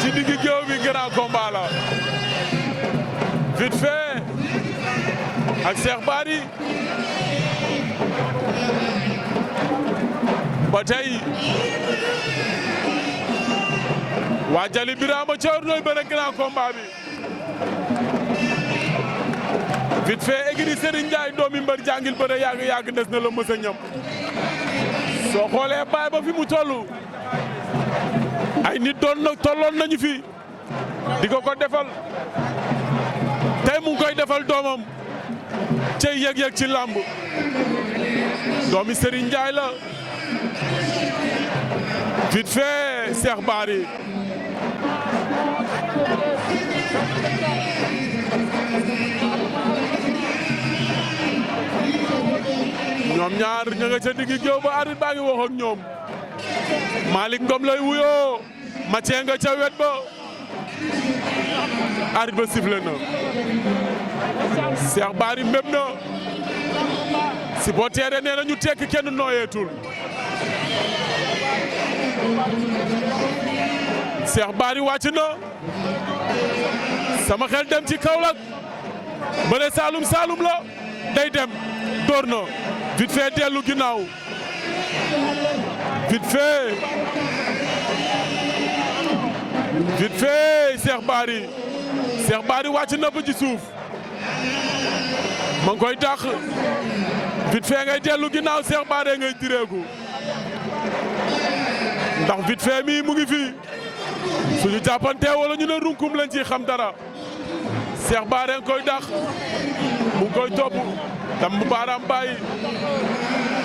ci diggi géew bi grand combat la Vite Fait ak Cheikh Bary ba tey waa Jali Birama Thior nooy bëre grand combat bi Vite Fait écurie Serigne Ndiaye doomi mbër jàngil bëre yàgg des na la mës a ñam soo xoolee baay ba fi mu toll ay nit tolloon nañu fi di ko defal tey mu ngi koy defal doomam cey yëg-yëg ci làmb doomi Serigne Ndiaye la Vite Fait Cheikh Bary ñoom ñaar ña nga ca diggi géew ba arbitre baa ngi wax ak ñoom Malick Ngom lay wuyoo Mathieu nga ca wet ba arbitre ba sifflé na Cheikh Bary mbéb na supporter nee na ñu tekk kenn nooyeetul Cheikh Bary wàcc na sama xel dem ci Kaolack bëre Saalum Saalum la day dem door na Vite Fait dellu ginnaaw Vite Fait Cheikh Bary wàcc na ba ci suuf ma ngi koy dàq Vite Fait ngay dellu ginnaaw Cheikh Bary ngay direegu ndax Vite Fait mi mu ngi fi suñu jàppante wala ñu ne runkum lañ ci xam dara Cheikh Bary nga koy dàq mu ngi koy topp tam mu baaraam bàyyi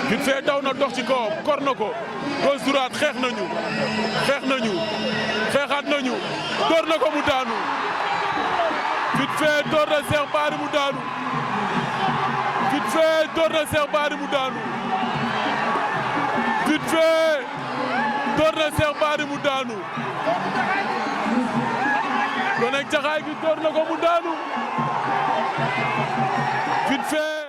Vite Fait daw na dox ci kawam kor na ko gauche droite xeex nañu xeexaat nañu door na ko mu daanu Vite Fait door na Cheikh Bary mu daanu Vite Fait door na Cheikh Bary mu daanu Vite Fait door na Cheikh Bary mu daanu kon nag jaxaay gi door na ko mu daanu Vite Fait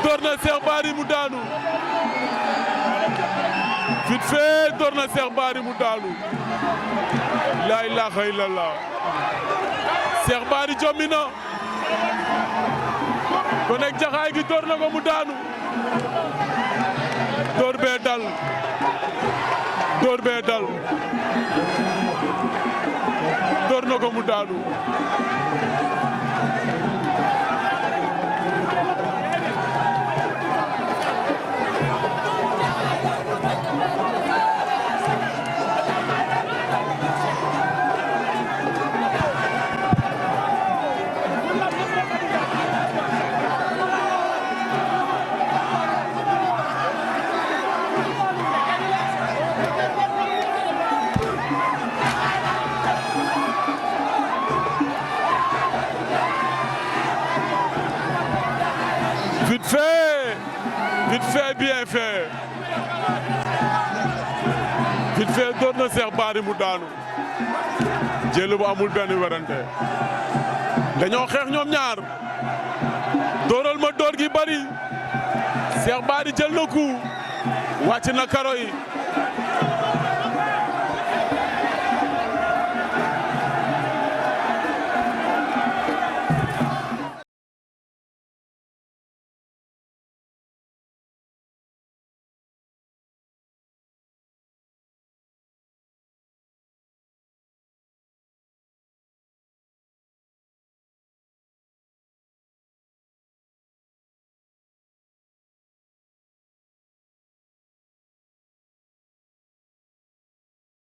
door na Cheikh Bary mu daanu Vite Fait door na Cheikh Bary mu daanu la ilaha illallah Cheikh Bary jommi na ko nekk jaxaay gi door na ko mu daanu door bee dal door na ko mu daanu Vite Fait bien fait Vite Fait door na Cheikh Bary mu daanu jël bu amul benn werante dañoo xeex ñoom ñaar dooral ma door gi bari Cheikh Bary jël na coup wàcc na karo yi